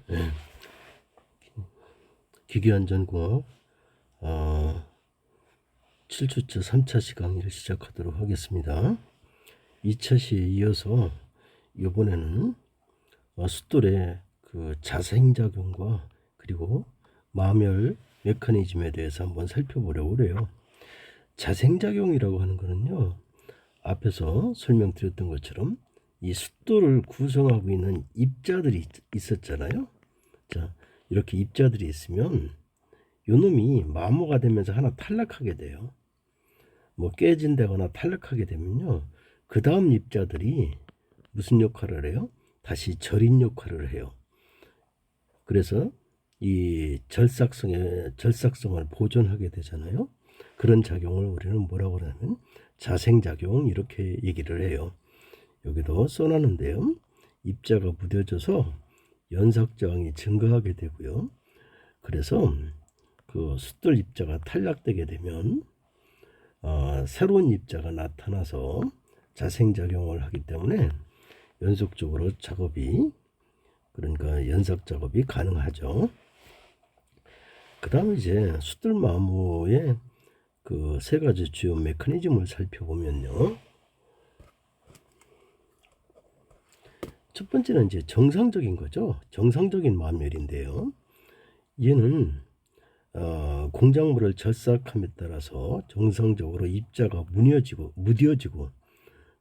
네. 기계안전공학 7주차 3차시 강의를 시작하도록 하겠습니다. 2차시에 이어서 이번에는 숫돌의 그 자생작용과 그리고 마멸 메커니즘에 대해서 한번 살펴보려고 그래요. 자생작용이라고 하는 거는요, 앞에서 설명드렸던 것처럼 이 숫돌을 구성하고 있는 입자들이 있었잖아요. 자, 이렇게 입자들이 있으면 요놈이 마모가 되면서 하나 탈락하게 돼요. 뭐 깨진다거나 탈락하게 되면요, 그 다음 입자들이 무슨 역할을 해요? 다시 절인 역할을 해요. 그래서 이 절삭성을 보존하게 되잖아요. 그런 작용을 우리는 뭐라고 하냐면 자생작용, 이렇게 얘기를 해요. 여기도 써놨는데요, 입자가 무뎌져서 연삭저항이 증가하게 되고요. 그래서 그 숫돌 입자가 탈락되게 되면 새로운 입자가 나타나서 자생작용을 하기 때문에 연속적으로 작업이, 그러니까 연삭 작업이 가능하죠. 그 다음에 이제 숫돌마모의 그 세 가지 주요 메커니즘을 살펴보면요, 첫 번째는 이제 정상적인 거죠. 정상적인 마멸인데요, 얘는 공작물을 절삭함에 따라서 정상적으로 입자가 무뎌지고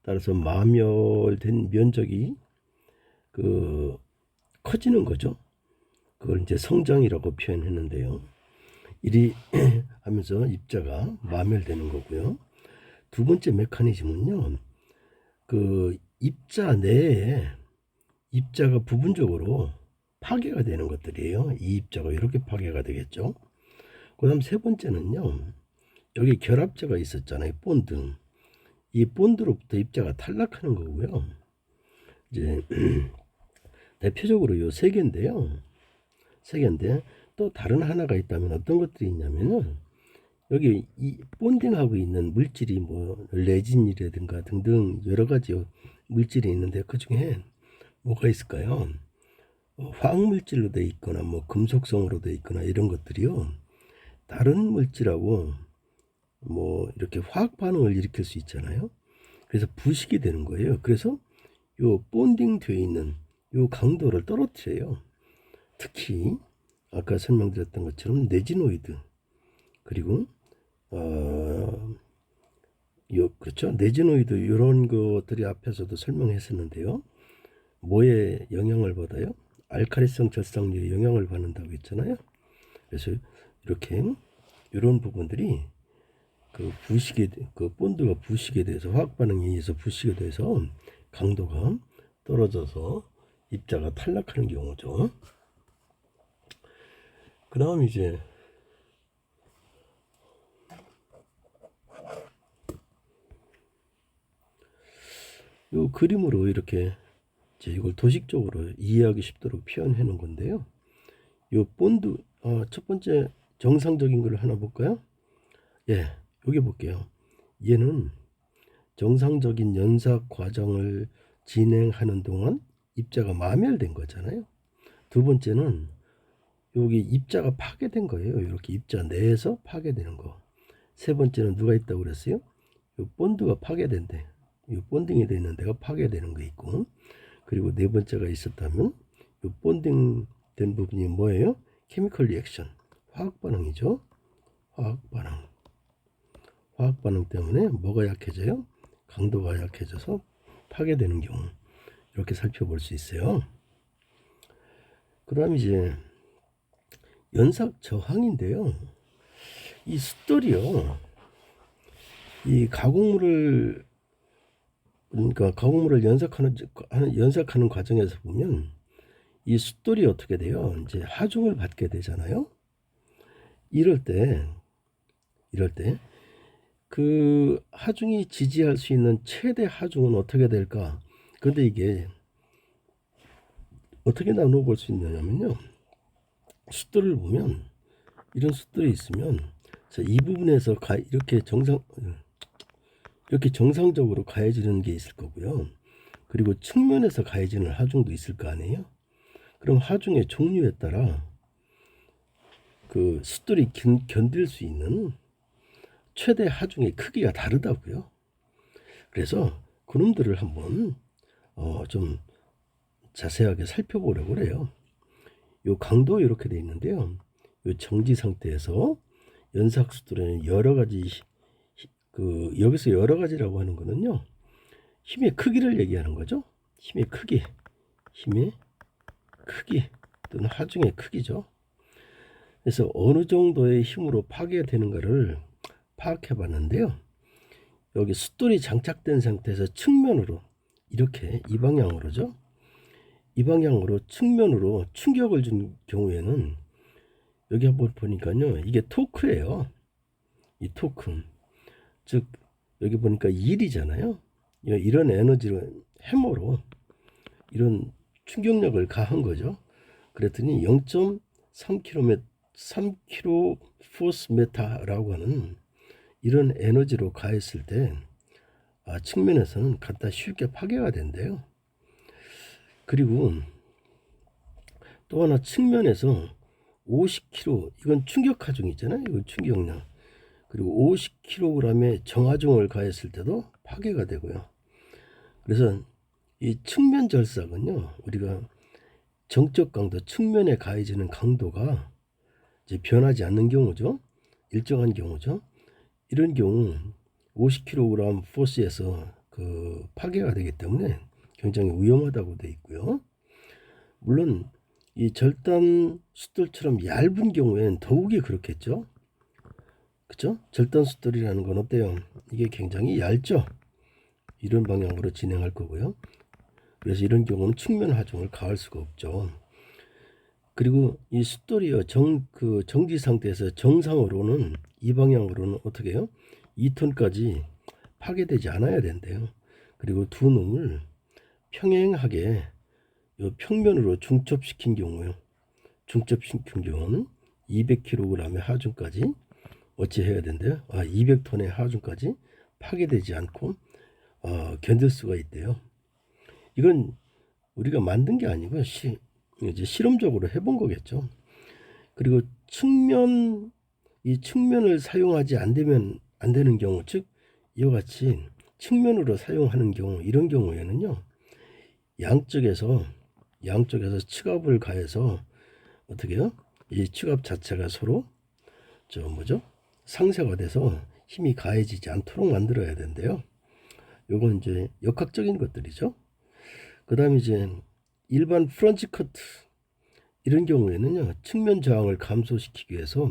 따라서 마멸된 면적이 그 커지는 거죠. 그걸 이제 성장이라고 표현했는데요, 이리 하면서 입자가 마멸되는 거고요. 두 번째 메커니즘은요, 그 입자 내에 입자가 부분적으로 파괴가 되는 것들이에요. 이 입자가 이렇게 파괴가 되겠죠. 그 다음 세 번째는요, 여기 결합자가 있었잖아요. 본드. 이 본드로부터 입자가 탈락하는 거고요. 이제 대표적으로 요 세 개인데요. 세 개인데 또 다른 하나가 있다면 어떤 것들이 있냐면은, 여기 이 본딩하고 있는 물질이 뭐 레진이라든가 등등 여러 가지 물질이 있는데, 그 중에 뭐가 있을까요? 화학 물질로 돼 있거나 뭐 금속성으로 돼 있거나 이런 것들이요, 다른 물질하고 뭐 이렇게 화학 반응을 일으킬 수 있잖아요. 그래서 부식이 되는 거예요. 그래서 요 본딩 되어 있는 요 강도를 떨어뜨려요. 특히 아까 설명드렸던 것처럼 네지노이드, 그리고 그렇죠, 네지노이드, 이런 것들이 앞에서도 설명했었는데요, 뭐에 영향을 받아요? 알카리성 절삭력에 영향을 받는다고 했잖아요. 그래서 이렇게 이런 부분들이 그 본드가 부식에 대해서, 화학 반응에 의해서 부식에 대해서 강도가 떨어져서 입자가 탈락하는 경우죠. 그 다음 이제 이 그림으로 이렇게 이걸 도식적으로 이해하기 쉽도록 표현해 놓은 건데요, 이 본드 첫 번째 정상적인 걸 하나 볼까요? 예, 여기 볼게요. 얘는 정상적인 연삭 과정을 진행하는 동안 입자가 마멸된 거잖아요. 두 번째는 여기 입자가 파괴된 거예요. 이렇게 입자 내에서 파괴되는 거. 세 번째는 누가 있다고 그랬어요? 이 본드가 파괴된대. 이 본딩이 되어 있는 데가 파괴되는 거 있고, 그리고 네 번째가 있었다면 이 본딩 된 부분이 뭐예요? 케미컬 리액션, 화학 반응이죠. 화학 반응. 화학 반응 때문에 뭐가 약해져요? 강도가 약해져서 파괴되는 경우, 이렇게 살펴볼 수 있어요. 그 다음 이제 연삭 저항인데요, 이 숫돌이요, 이 가공물을, 그러니까 가공물을 연삭하는 과정에서 보면 이 숫돌이 어떻게 돼요? 이제 하중을 받게 되잖아요. 이럴 때 그 하중이 지지할 수 있는 최대 하중은 어떻게 될까? 근데 이게 어떻게 나누어 볼 수 있느냐면요, 숫돌을 보면 이런 숫돌이 있으면, 자, 이 부분에서 이렇게 정상적으로 가해지는 게 있을 거고요. 그리고 측면에서 가해지는 하중도 있을 거 아니에요. 그럼 하중의 종류에 따라 그 숫돌이 견딜 수 있는 최대 하중의 크기가 다르다고요. 그래서 그놈들을 한번 좀 자세하게 살펴보려고 그래요. 요 강도 이렇게 돼 있는데요. 요 정지 상태에서 연삭 숫돌에는 여러 가지 여기서 여러 가지라고 하는 거는요. 힘의 크기를 얘기하는 거죠. 힘의 크기 또는 하중의 크기죠. 그래서 어느 정도의 힘으로 파괴되는가를 파악해 봤는데요. 여기 숫돌이 장착된 상태에서 측면으로 이렇게 이 방향으로죠. 이 방향으로 측면으로 충격을 준 경우에는 여기 한번 보니까요. 이게 토크예요. 이 토크. 즉 여기 보니까 1이잖아요. 이런 에너지로 해머로 이런 충격력을 가한 거죠. 그랬더니 0.3km 3kg 포스 메타라고 하는 이런 에너지로 가했을 때 측면에서는 갖다 쉽게 파괴가 된대요. 그리고 또 하나 측면에서 50kg 이건 충격 하중 있잖아요. 이건 충격량. 그리고 50kg의 정하중을 가했을 때도 파괴가 되고요. 그래서 이 측면 절삭은요. 우리가 정적 강도 측면에 가해지는 강도가 이제 변하지 않는 경우죠. 일정한 경우죠. 이런 경우 50kg 포스에서 그 파괴가 되기 때문에 굉장히 위험하다고 되어 있고요. 물론 이 절단 숫돌처럼 얇은 경우에는 더욱이 그렇겠죠. 그렇죠? 절단 숫돌이라는 건 어때요? 이게 굉장히 얇죠. 이런 방향으로 진행할 거고요. 그래서 이런 경우는 측면 하중을 가할 수가 없죠. 그리고 이 숫돌이요 정지 상태에서 정상으로는 이 방향으로는 어떻게 해요? 2톤까지 파괴되지 않아야 된대요. 그리고 두 놈을 평행하게 요 평면으로 중첩시킨 경우요. 중첩시킨 경우는 200kg의 하중까지 어찌 해야 된대요? 200톤의 하중까지 파괴되지 않고 견딜 수가 있대요. 이건 우리가 만든 게 아니고 이제 실험적으로 해본 거겠죠. 그리고 이 측면을 사용하지 안 되는 경우, 즉 이와 같이 측면으로 사용하는 경우, 이런 경우에는요, 양쪽에서 측압을 가해서 어떻게요? 이 측압 자체가 서로 상쇄가 돼서 힘이 가해지지 않도록 만들어야 된대요. 요건 이제 역학적인 것들이죠. 그 다음에 이제 일반 프런치 커트 이런 경우에는요, 측면 저항을 감소시키기 위해서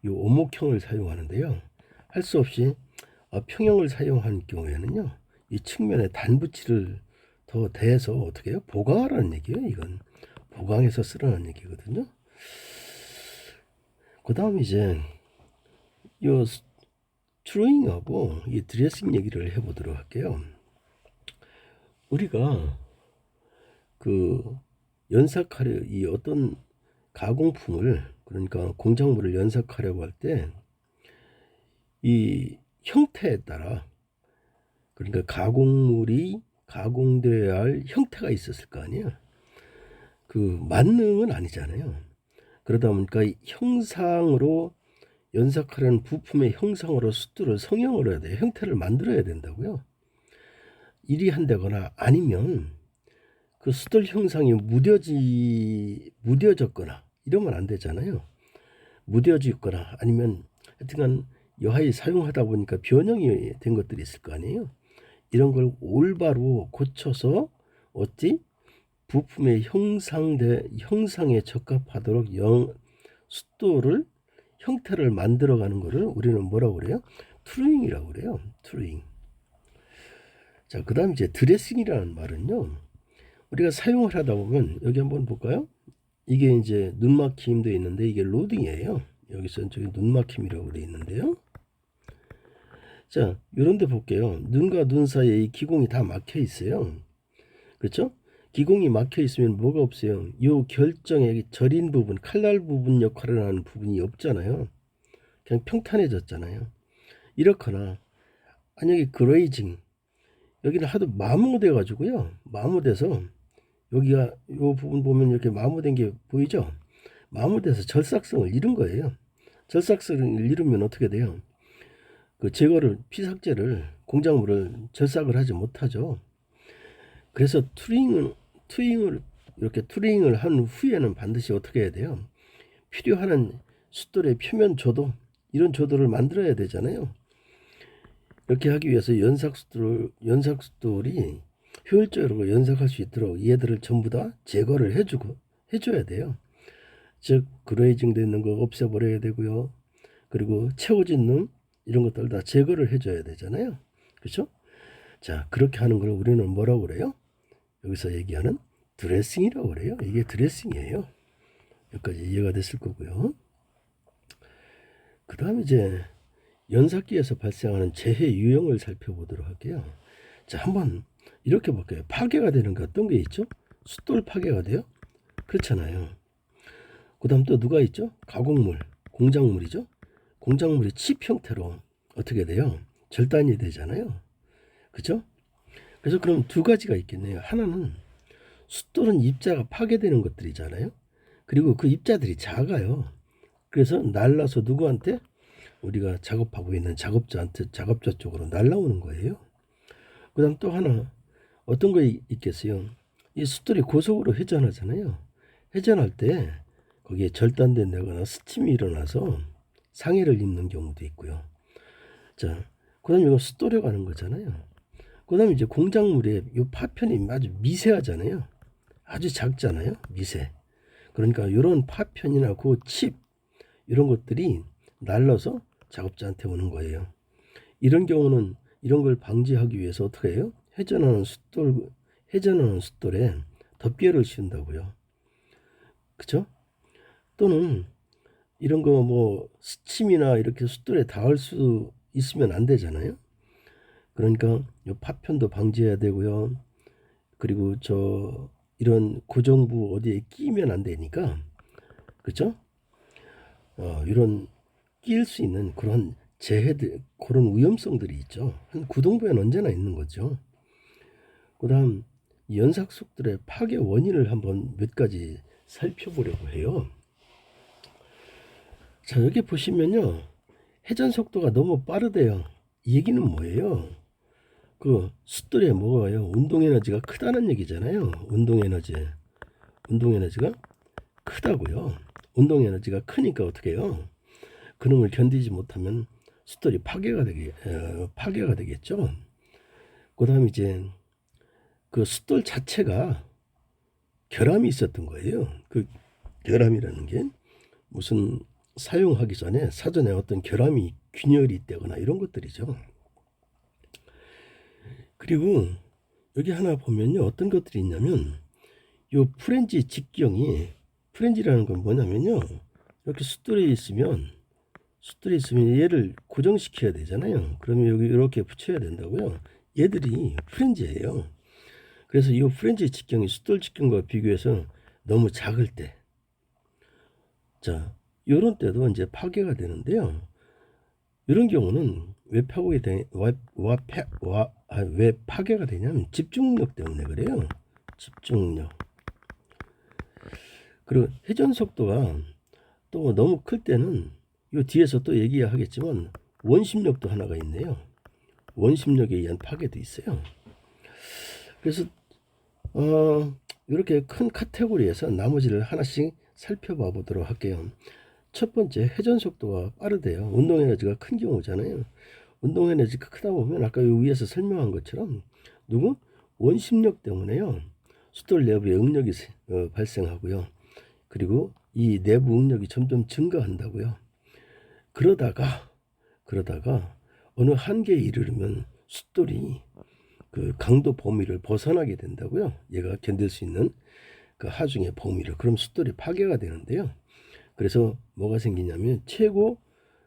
이 오목형을 사용하는데요. 할 수 없이 평형을 사용하는 경우에는요, 이 측면에 단붙이를 더 대서 어떻게 해요? 보강하라는 얘기예요. 이건 보강해서 쓰라는 얘기거든요. 그 다음 이제 이 트루잉하고 이 드레싱 얘기를 해보도록 할게요. 우리가 연삭하려 이 어떤 가공품을 그러니까 공작물을 연삭하려고 할 때 이 형태에 따라 그러니까 가공물이 가공되어야 할 형태가 있었을 거 아니에요. 만능은 아니잖아요. 그러다 보니까 형상으로 연삭하려는 부품의 형상으로 숫들을 성형을 해야 돼요. 형태를 만들어야 된다고요. 일이 한다거나 아니면 그 숫들 형상이 무뎌졌거나 이러면 안 되잖아요. 무뎌지거나 아니면 하여튼간 여하이 사용하다 보니까 변형이 된 것들이 있을 거 아니에요. 이런 걸 올바로 고쳐서 부품의 형상에 적합하도록 숫돌을 형태를 만들어가는 것을 우리는 뭐라고 그래요? 트루잉이라고 그래요. 트루잉. 자, 그 다음 이제 드레싱이라는 말은요. 우리가 사용을 하다 보면 여기 한번 볼까요? 이게 이제 눈막힘도 있는데 이게 로딩이에요. 여기서 저기 눈막힘이라고 되어 있는데요. 자, 이런 데 볼게요. 눈과 눈 사이에 이 기공이 다 막혀 있어요. 그렇죠? 기공이 막혀 있으면 뭐가 없어요? 이 결정의 절인 부분, 칼날 부분 역할을 하는 부분이 없잖아요. 그냥 평탄해졌잖아요. 이렇거나 만약에 그레이징 여기는 하도 마모돼 가지고요. 마모돼서 여기가 요 부분 보면 이렇게 마모된 게 보이죠? 마모돼서 절삭성을 잃은 거예요. 절삭성을 잃으면 어떻게 돼요? 그 제거를 피삭제를 공작물을 절삭을 하지 못하죠. 그래서 투잉을 이렇게 투링을 한 후에는 반드시 어떻게 해야 돼요? 필요한 숫돌의 표면 조도, 이런 조도를 만들어야 되잖아요. 이렇게 하기 위해서 연삭숫돌이 효율적으로 연삭할 수 있도록 얘들을 전부 다 제거를 해줘야 돼요. 즉 그레이징 되는 거 없애버려야 되고요. 그리고 채워진 놈 이런 것들 다 제거를 해줘야 되잖아요. 그렇죠? 자, 그렇게 하는 걸 우리는 뭐라고 그래요? 여기서 얘기하는 드레싱이라고 그래요. 이게 드레싱이에요. 여기까지 이해가 됐을 거고요. 그 다음에 이제 연삭기에서 발생하는 재해 유형을 살펴보도록 할게요. 자, 한번 이렇게 볼게요. 파괴가 되는 게 어떤 게 있죠? 숫돌 파괴가 돼요? 그렇잖아요. 그 다음 또 누가 있죠? 가공물, 공작물이죠. 공작물이 칩 형태로 어떻게 돼요? 절단이 되잖아요. 그죠? 그래서 그럼 두 가지가 있겠네요. 하나는 숫돌은 입자가 파괴되는 것들이잖아요. 그리고 그 입자들이 작아요. 그래서 날라서 누구한테? 우리가 작업하고 있는 작업자한테, 작업자 쪽으로 날라오는 거예요. 그 다음 또 하나 어떤 거 있겠어요? 이 숫돌이 고속으로 회전하잖아요. 회전할 때 거기에 절단된다거나 스팀이 일어나서 상해를 입는 경우도 있고요. 자, 그 다음에 이거 숫돌에 가는 거잖아요. 그 다음에 이제 공작물의 이 파편이 아주 미세하잖아요. 아주 작잖아요. 미세. 그러니까 이런 파편이나 그 칩 이런 것들이 날라서 작업자한테 오는 거예요. 이런 경우는 이런 걸 방지하기 위해서 어떻게 해요? 회전하는 숫돌에 덮개를 씌운다고요. 그죠? 또는 이런 거 뭐 스침이나 이렇게 숫돌에 닿을 수 있으면 안 되잖아요. 그러니까 이 파편도 방지해야 되고요. 그리고 이런 고정부 어디에 끼면 안 되니까, 그죠? 이런 끼일 수 있는 그런 재해들, 그런 위험성들이 있죠. 한 구동부에는 언제나 있는 거죠. 그다음 연삭속들의 파괴 원인을 한번 몇 가지 살펴보려고 해요. 자, 여기 보시면요, 회전 속도가 너무 빠르대요. 이 얘기는 뭐예요? 그 숫돌에 뭐가요? 운동 에너지가 크다는 얘기잖아요. 운동 에너지가 크다고요. 운동 에너지가 크니까 어떻게 해요? 그놈을 견디지 못하면 숫돌이 파괴가 되겠죠. 그다음에 이제 그 숫돌 자체가 결함이 있었던 거예요. 그 결함이라는 게 무슨 사용하기 전에 사전에 어떤 결함이 균열이 있다거나 이런 것들이죠. 그리고 여기 하나 보면요, 어떤 것들이 있냐면 요 프렌지라는 건 뭐냐면요, 이렇게 숫돌에 있으면 얘를 고정시켜야 되잖아요. 그러면 여기 이렇게 붙여야 된다고요. 얘들이 프렌지예요. 그래서 이 프렌지 직경이 숫돌 직경과 비교해서 너무 작을 때, 자, 이런 때도 이제 파괴가 되는데요. 이런 경우는 왜 파괴가 되냐면 집중력 때문에 그래요. 집중력. 그리고 회전 속도가 또 너무 클 때는 이 뒤에서 또 얘기하겠지만 원심력도 하나가 있네요. 원심력에 의한 파괴도 있어요. 그래서 이렇게 큰 카테고리에서 나머지를 하나씩 살펴봐 보도록 할게요. 첫 번째, 회전 속도가 빠르대요. 운동 에너지가 큰 경우잖아요. 운동 에너지가 크다 보면 아까 위에서 설명한 것처럼 원심력 때문에요, 숫돌 내부에 응력이 발생하고요. 그리고 이 내부 응력이 점점 증가한다고요. 그러다가 어느 한계에 이르르면 숫돌이 그 강도 범위를 벗어나게 된다고요. 얘가 견딜 수 있는 그 하중의 범위를. 그럼 숫돌이 파괴가 되는데요. 그래서 뭐가 생기냐면 최고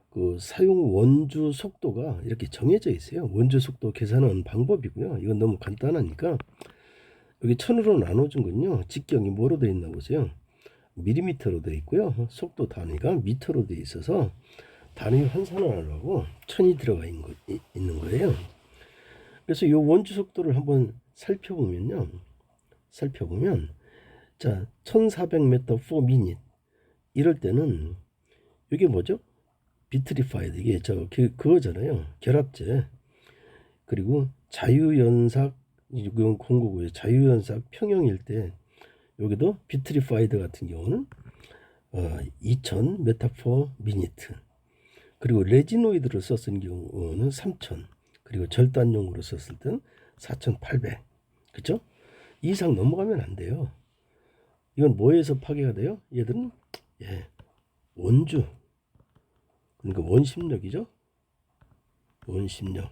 그 사용 원주 속도가 이렇게 정해져 있어요. 원주 속도 계산하는 방법이고요. 이건 너무 간단하니까 여기 1000으로 나눠준 건요, 직경이 뭐로 되어 있나 보세요. 밀리미터로 되어 있고요. 속도 단위가 미터로 되어 있어서 단위 환산하려고 1000이 들어가 있는 거예요. 그래서 이 원주 속도를 한번 살펴보면요, 살펴보면, 자, 1400m per minute 이럴 때는 이게 뭐죠? 비트리파이드, 이게 그거잖아요. 결합제. 그리고 자유연삭, 이건 공고고요. 자유연삭 평형일 때 여기도 비트리파이드 같은 경우는 2000m per minute. 그리고 레지노이드를 썼을 경우는 3000. 그리고 절단용으로 썼을 때는 4800. 그쵸? 이상 넘어가면 안 돼요. 이건 뭐에서 파괴가 돼요? 얘들은 원주, 그러니까 원심력이죠. 원심력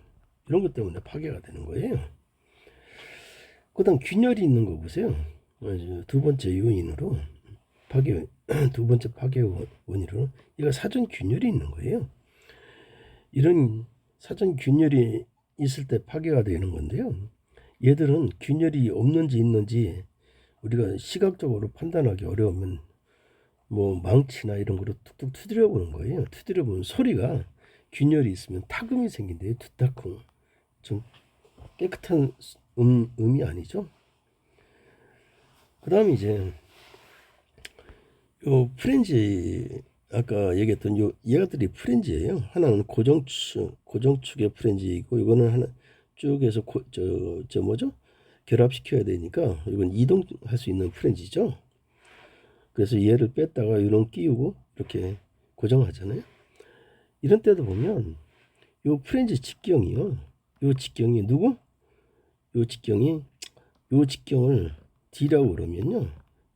이런 것 때문에 파괴가 되는 거예요. 그다음 균열이 있는 거 보세요. 두 번째 요인으로 파괴 두 번째 파괴 원인으로 얘가 사전 균열이 있는 거예요. 이런 사전 균열이 있을 때 파괴가 되는 건데요. 얘들은 균열이 없는지 있는지 우리가 시각적으로 판단하기 어려우면 뭐 망치나 이런 거로 툭툭 두드려 보는 거예요. 두드려 보면 소리가 균열이 있으면 타금이 생긴대요. 두타쿵. 좀 깨끗한 음이 아니죠. 그 다음에 이제 요 프렌지, 아까 얘기했던 요 얘가들이 프렌지예요. 하나는 고정축의 프렌지이고, 이거는 하나 쭉 해서 뭐죠? 결합시켜야 되니까 이건 이동할 수 있는 프렌지죠. 그래서 얘를 뺐다가 이런 끼우고 이렇게 고정하잖아요. 이런 때도 보면 요 프렌지 직경이요. 요 직경이 누구? 요 직경을 D라고 그러면요.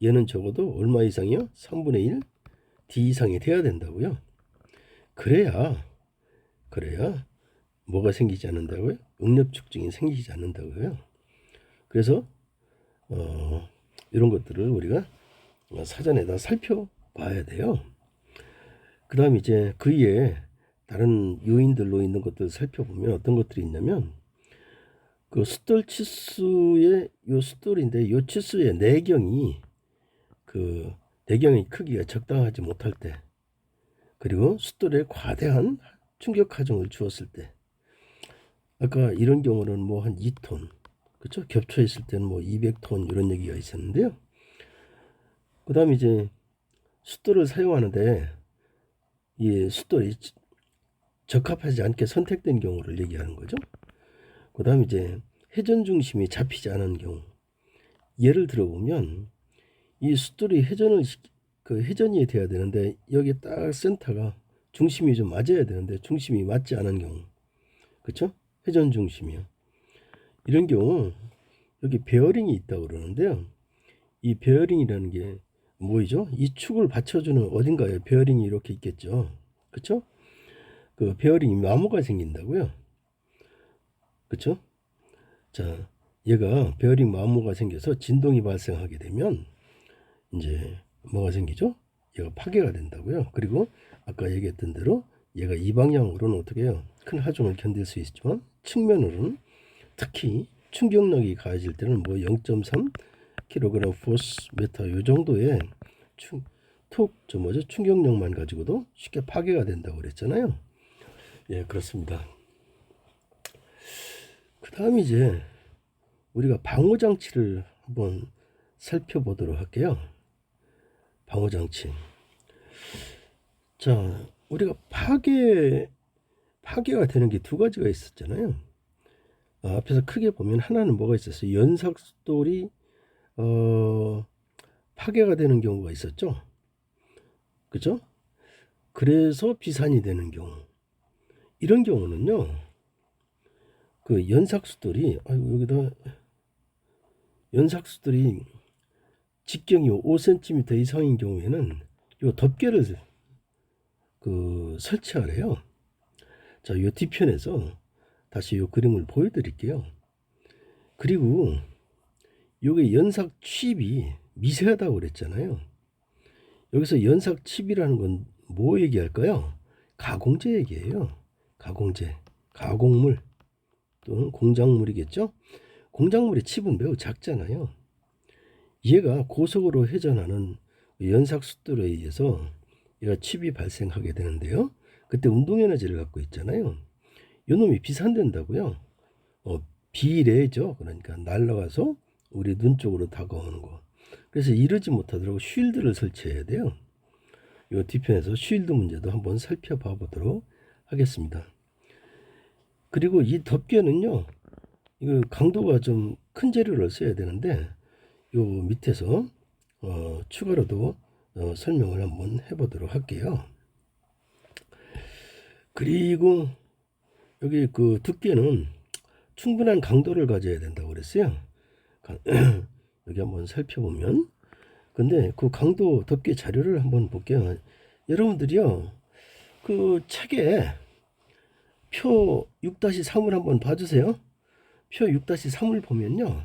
얘는 적어도 얼마 이상이요? 3분의 1 D 이상이 돼야 된다고요. 그래야 뭐가 생기지 않는다고요? 응력축증이 생기지 않는다고요. 그래서 이런 것들을 우리가 사전에다 살펴봐야 돼요. 그 다음 이제 그 이에 다른 요인들로 있는 것들을 살펴보면 어떤 것들이 있냐면, 그 숫돌 치수의 요 숫돌인데 요 치수의 내경이 그 내경의 크기가 적당하지 못할 때, 그리고 숫돌에 과대한 충격 하중을 주었을 때, 아까 이런 경우는 뭐 한 2톤, 그렇죠? 겹쳐 있을 때는 뭐 200톤 이런 얘기가 있었는데요. 그 다음에 이제 숫돌을 사용하는데 이 숫돌이 적합하지 않게 선택된 경우를 얘기하는 거죠. 그 다음에 이제 회전 중심이 잡히지 않은 경우, 예를 들어보면 이 숫돌이 회전이 돼야 되는데 여기 딱 센터가 중심이 좀 맞아야 되는데 중심이 맞지 않은 경우, 그렇죠? 회전 중심이요. 이런 경우 여기 베어링이 있다고 그러는데요. 이 베어링이라는 게 뭐죠? 이 축을 받쳐주는 어딘가에 베어링이 이렇게 있겠죠. 그렇죠? 그 베어링이 마모가 생긴다고요. 그렇죠? 자, 얘가 베어링 마모가 생겨서 진동이 발생하게 되면 이제 뭐가 생기죠? 얘가 파괴가 된다고요. 그리고 아까 얘기했던 대로 얘가 이 방향으로는 어떻게 해요? 큰 하중을 견딜 수 있지만 측면으로는, 특히 충격력이 가해질 때는 뭐 0.3kg 포스 메타 요 정도의 충격력만 가지고도 쉽게 파괴가 된다고 그랬잖아요. 예, 그렇습니다. 그 다음 이제 우리가 방호 장치를 한번 살펴보도록 할게요. 방호 장치. 자, 우리가 파괴가 되는 게 두 가지가 있었잖아요. 앞에서 크게 보면 하나는 뭐가 있었어요? 연삭돌이 파괴가 되는 경우가 있었죠. 그죠? 그래서 비산이 되는 경우. 이런 경우는요. 그 연삭수돌이 여기다 연삭수돌이 직경이 5cm 이상인 경우에는 요 덮개를 설치하래요. 자, 요 뒤편에서 다시 요 그림을 보여드릴게요. 그리고 요게 연삭 칩이 미세하다고 그랬잖아요. 여기서 연삭 칩이라는 건 뭐 얘기할까요? 가공제 얘기예요. 가공제, 가공물 또는 공작물이겠죠. 공작물의 칩은 매우 작잖아요. 얘가 고속으로 회전하는 연삭 숫돌에 의해서 얘가 칩이 발생하게 되는데요. 그때 운동 에너지를 갖고 있잖아요. 요 놈이 비산된다고요. 비례죠. 그러니까 날아가서 우리 눈 쪽으로 다가오는 거. 그래서 이러지 못하도록 쉴드를 설치해야 돼요. 이 뒤편에서 쉴드 문제도 한번 살펴봐 보도록 하겠습니다. 그리고 이 덮개는요, 이거 강도가 좀 큰 재료를 써야 되는데 요 밑에서 추가로도 설명을 한번 해보도록 할게요. 그리고 여기 그 두께는 충분한 강도를 가져야 된다고 그랬어요. 여기 한번 살펴보면, 근데 그 강도 덮개 자료를 한번 볼게요. 여러분들이요, 그 책에 표 6-3을 한번 봐주세요. 표 6-3을 보면요,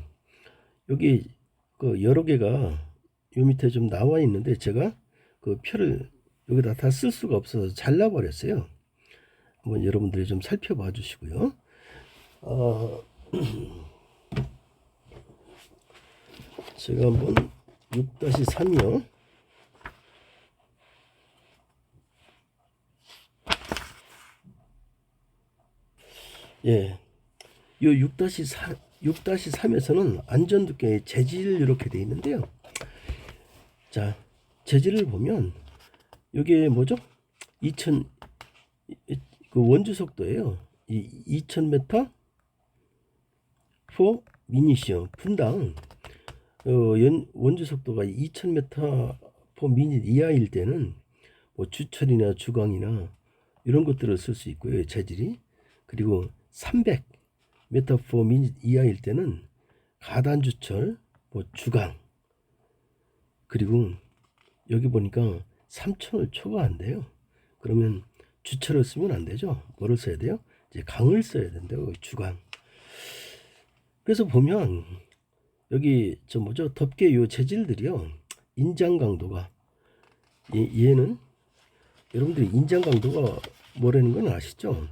여기 그 여러 개가 요 밑에 좀 나와 있는데 제가 그 표를 여기다 다 쓸 수가 없어서 잘라 버렸어요. 한번 여러분들이 좀 살펴봐 주시고요. 제가 한번 6-3이요. 예. 요 6-3에서는 안전 두께의 재질 이렇게 돼 있는데요. 자, 재질을 보면 이게 뭐죠? 2000 그 원주 속도예요. 이 2000m for 미니시어 분당 원주 속도가 2000m per minute 이하일 때는 뭐 주철이나 주광이나 이런 것들을 쓸 수 있고요. 재질이. 그리고 300m per minute 이하일 때는 가단 주철, 뭐 주광. 그리고 여기 보니까 3000을 초과한대요. 그러면 주철을 쓰면 안 되죠. 뭐를 써야 돼요? 이제 강을 써야 된대요. 주광. 그래서 보면 여기 저 뭐죠? 덮개 요 재질들이요. 인장 강도가 얘는 여러분들이 인장 강도가 뭐라는 건 아시죠?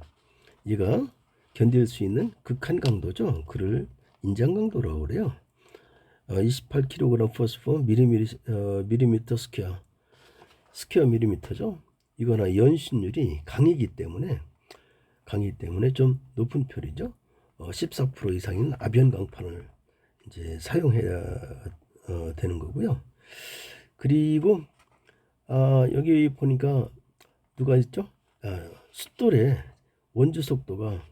얘가 견딜 수 있는 극한 강도죠. 그를 인장 강도라고 그래요. 28kg 포스포 밀리미터 스퀘어 밀리미터죠. 이거나 연신율이 강이기 때문에 좀 높은 편이죠. 14% 이상인 아변 강판을 이제 사용해야 되는 거고요. 그리고 여기 보니까 누가 있죠? 숫돌의 원주 속도가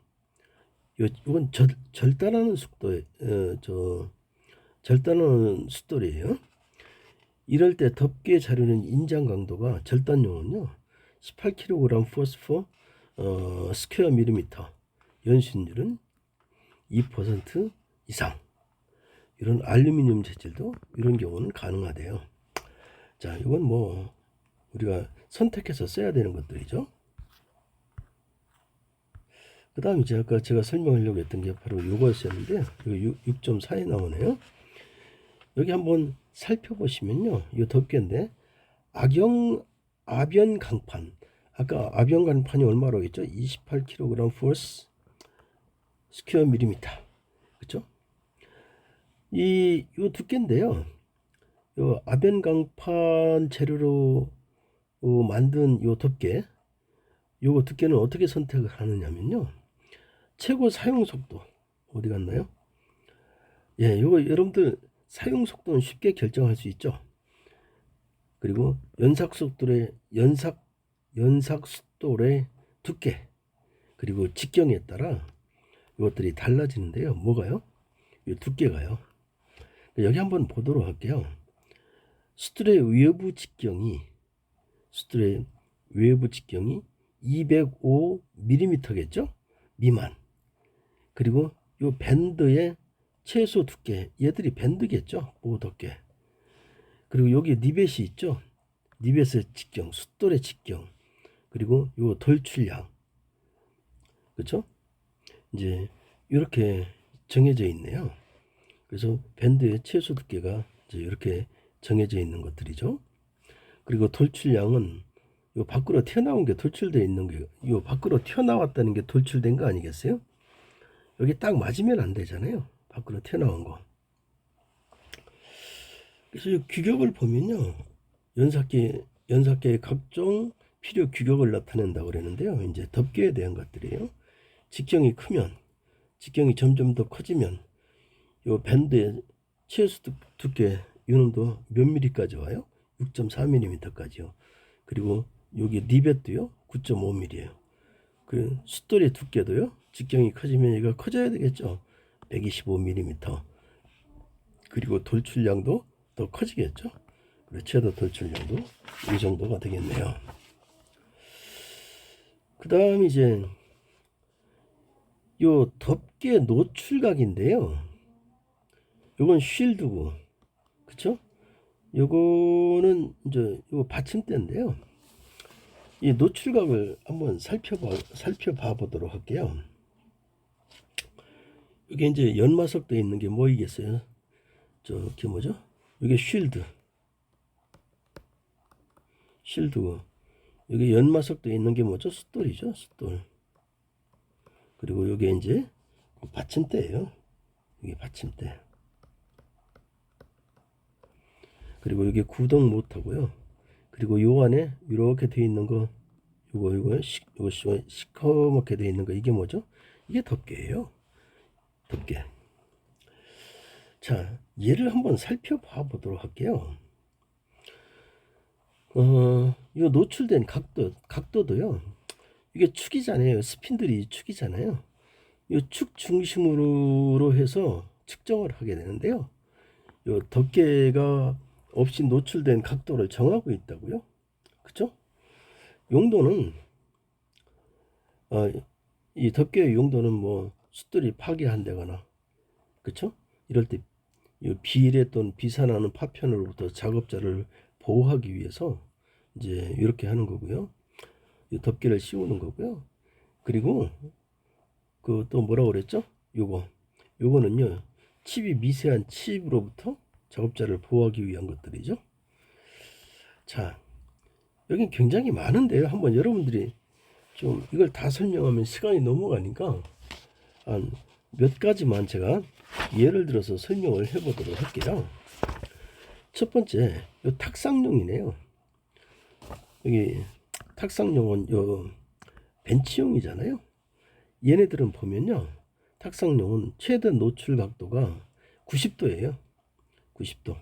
이건 절단하는 속도 절단하는 숫돌이에요. 이럴 때 덮개 자료는 인장 강도가 절단용은요 18kg 포스포 스퀘어 밀리미터 연신율은 2% 이상. 이런 알루미늄 재질도 이런 경우는 가능하대요. 자, 이건 뭐 우리가 선택해서 써야 되는 것들이죠. 그 다음 이제 아까 제가 설명하려고 했던 게 바로 이거였었는데 이거 6.4에 나오네요. 여기 한번 살펴보시면요, 이 덮개인데 아변 강판. 아까 아변 강판이 얼마라고 했죠? 28kg force 스퀘어 밀리미터. 그렇죠? 이 두께인데요. 요 아변 강판 재료로 만든 요 덮개. 요 두께는 어떻게 선택을 하느냐면요. 최고 사용 속도 어디 갔나요? 예, 요거 여러분들 사용 속도는 쉽게 결정할 수 있죠. 그리고 연삭 속도의 두께 그리고 직경에 따라 이것들이 달라지는데요. 뭐가요? 이 두께가요. 여기 한번 보도록 할게요. 숫돌의 외부 직경이 205mm겠죠? 미만. 그리고 이 밴드의 최소 두께, 얘들이 밴드겠죠? 보호덮개. 그리고 여기 니벳이 있죠? 니벳의 직경, 숫돌의 직경. 그리고 요 돌출량. 그렇죠? 이제 이렇게 정해져 있네요. 그래서 밴드의 최소 두께가 이제 이렇게 정해져 있는 것들이죠. 그리고 돌출량은 요 밖으로 튀어나온 게 돌출되어 있는 게, 요 밖으로 튀어나왔다는 게 돌출된 거 아니겠어요? 여기 딱 맞으면 안 되잖아요. 밖으로 튀어나온 거. 그래서 이 규격을 보면요, 연삭계의 각종 필요 규격을 나타낸다고 그러는데요. 이제 덮개에 대한 것들이에요. 직경이 크면, 직경이 점점 더 커지면 요 밴드의 최소 두께 요놈도 몇 mm까지 와요? 6.4mm까지요. 그리고 여기 리벳도요 9.5mm예요. 그 숫돌의 두께도요 직경이 커지면 얘가 커져야 되겠죠. 125mm. 그리고 돌출량도 더 커지겠죠. 그리고 최대 돌출량도 이 정도가 되겠네요. 그 다음 이제 요 덮개 노출각인데요. 요건 쉴드고, 그쵸? 요거는 이제 요 받침대인데요. 이 노출각을 한번 살펴봐 보도록 할게요. 이게 이제 연마석도 있는 게 뭐이겠어요? 저게 뭐죠? 이게 쉴드고, 여기 연마석도 있는 게 뭐죠? 숫돌이죠, 숫돌. 그리고 요게 이제 받침대예요. 이게 받침대. 그리고 이게 구동 못하고요. 그리고 요 안에 이렇게 돼 있는 거, 요거 시커멓게 돼 있는 거, 이게 뭐죠? 이게 덮개예요. 덮개. 자, 얘를 한번 살펴봐 보도록 할게요. 요 노출된 각도도요. 이게 축이잖아요. 스핀들이 축이잖아요. 이 축 중심으로 해서 측정을 하게 되는데요. 요 덮개가 없이 노출된 각도를 정하고 있다고요. 그쵸? 용도는 이 덮개의 용도는 뭐 숫들이 파괴한다거나, 그쵸? 이럴 때 비일에 또는 비산하는 파편으로부터 작업자를 보호하기 위해서 이제 이렇게 하는 거고요. 이 덮개를 씌우는 거고요. 그리고 그 또 뭐라고 그랬죠? 요거는요 칩이 미세한 칩으로부터 작업자를 보호하기 위한 것들이죠. 자, 여긴 굉장히 많은데요. 한번 여러분들이 좀 이걸 다 설명하면 시간이 넘어가니까 한 몇 가지만 제가 예를 들어서 설명을 해보도록 할게요. 첫 번째, 요 탁상용이네요. 여기 탁상용은 요 벤치용이잖아요. 얘네들은 보면요, 탁상용은 최대 노출 각도가 90도예요. 90도.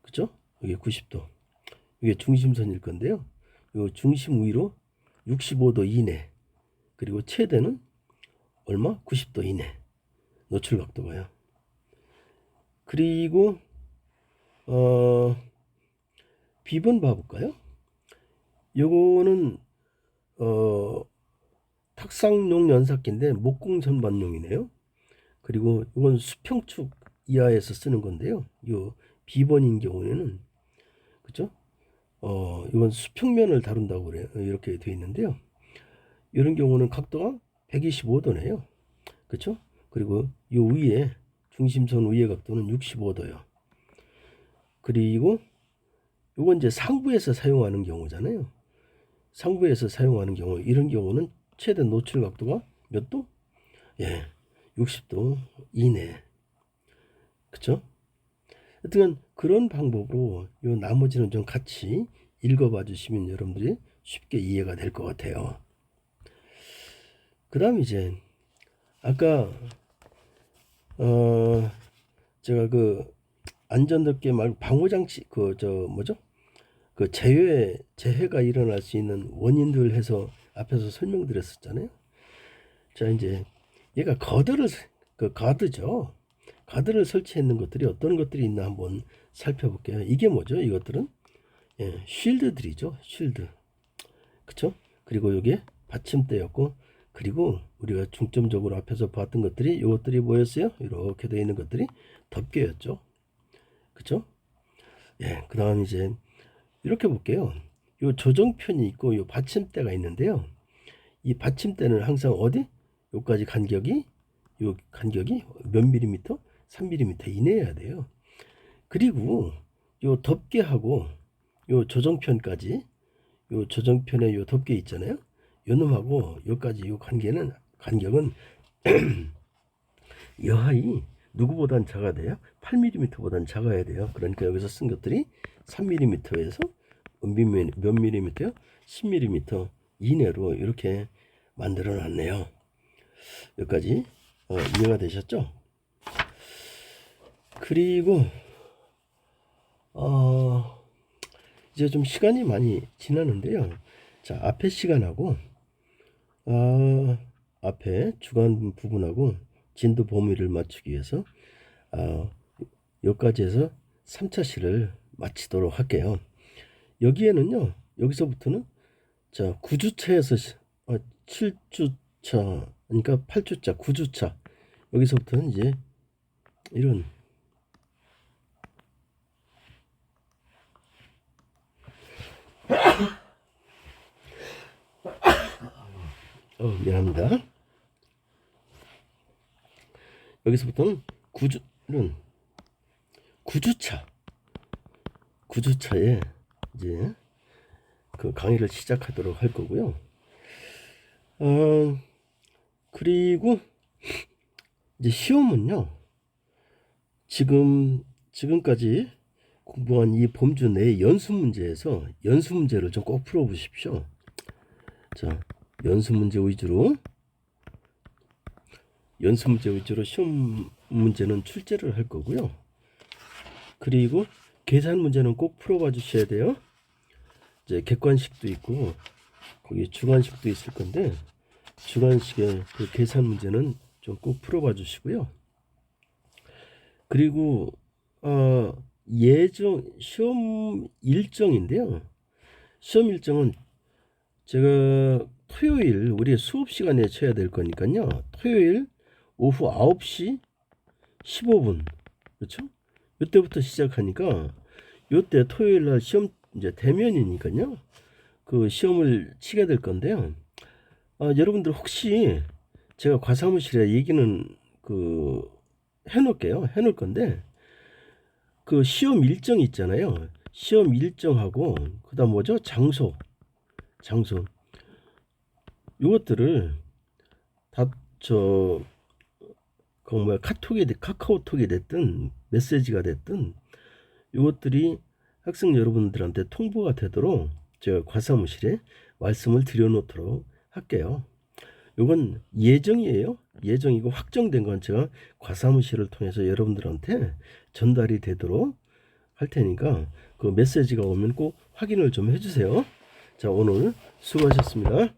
그죠? 이게 90도. 이게 중심선일 건데요. 요 중심 위로 65도 이내. 그리고 최대는 얼마? 90도 이내. 노출 각도가요. 그리고 비번 봐볼까요? 요거는 탁상용 연삭기인데 목공 전반용이네요. 그리고 이건 수평축 이하에서 쓰는 건데요. 요 비번인 경우에는, 그죠? 이건 수평면을 다룬다고 그래요. 이렇게 되어 있는데요. 이런 경우는 각도가 125도네요. 그쵸? 그리고 요 위에 중심선 위의 각도는 65도요. 그리고 요건 이제 상부에서 사용하는 경우잖아요. 상부에서 사용하는 경우, 이런 경우는 최대 노출 각도가 몇 도? 예, 60도 이내. 그쵸? 하여튼 그런 방법으로 요 나머지는 좀 같이 읽어봐 주시면 여러분들이 쉽게 이해가 될 것 같아요. 그 다음 이제 아까 제가 그 안전덮개 말고 방호장치 뭐죠? 그 재해가 일어날 수 있는 원인들 해서 앞에서 설명드렸었잖아요. 자, 이제 얘가 가드죠. 가드를 설치했는 것들이 어떤 것들이 있나 한번 살펴볼게요. 이게 뭐죠? 이것들은 쉴드들이죠. 쉴드. 그쵸? 그리고 이게 받침대였고, 그리고 우리가 중점적으로 앞에서 봤던 것들이 이것들이 뭐였어요? 이렇게 되어 있는 것들이 덮개였죠. 그쵸? 예, 그 다음 이제 이렇게 볼게요. 요 조정편이 있고 요 받침대가 있는데요. 이 받침대는 항상 어디? 요까지 간격이 몇 밀리미터? 3mm 이내여야 돼요. 그리고 요 덮개하고 요 조정편까지, 요 조정편에 요 덮개 있잖아요. 요 놈하고 요까지 요 간격은 여하이 누구보단 작아야 돼요. 8mm보단 작아야 돼요. 그러니까 여기서 쓴 것들이 3mm에서 몇 밀리미터요? 10mm 이내로 이렇게 만들어 놨네요. 여기까지 이해가 되셨죠? 그리고 이제 좀 시간이 많이 지나는데요. 자, 앞에 시간하고 앞에 주간 부분하고 진도 범위를 맞추기 위해서 여기까지 해서 3차 시를 마치도록 할게요. 여기에는요, 여기서부터는 자 9주차에서 7주차, 그러니까 8주차, 9주차, 여기서부터는 이제 이런 미안합니다. 여기서부터는 9주는 9주차에 이제 그 강의를 시작하도록 할 거고요. 그리고 이제 시험은요, 지금까지 공부한 이 범주 내 연수 문제에서 연수 문제를 좀 꼭 풀어 보십시오. 자, 연수 문제 위주로 시험 문제는 출제를 할 거고요. 그리고 계산 문제는 꼭 풀어봐 주셔야 돼요. 이제 객관식도 있고 거기 주관식도 있을 건데, 주관식의 그 계산 문제는 좀 꼭 풀어봐 주시고요. 그리고 시험 일정인데요. 시험 일정은 제가 토요일 우리 수업 시간에 쳐야 될 거니까요. 토요일 오후 9시 15분, 그렇죠? 이때부터 시작하니까 이때 토요일 날 시험 이제 대면이니까요. 그 시험을 치게 될 건데요. 여러분들 혹시 제가 과사무실에 얘기는 그 해놓을 건데, 그 시험 일정 있잖아요. 시험 일정하고 그다음 뭐죠? 장소 요것들을 다저 그 뭐야 카카오톡이 됐든 메시지가 됐든 요것들이 학생 여러분들한테 통보가 되도록 제가 과사무실에 말씀을 드려놓도록 할게요. 요건 예정이에요. 예정이고 확정된 건 제가 과사무실을 통해서 여러분들한테 전달이 되도록 할 테니까 그 메시지가 오면 꼭 확인을 좀 해주세요. 자, 오늘 수고하셨습니다.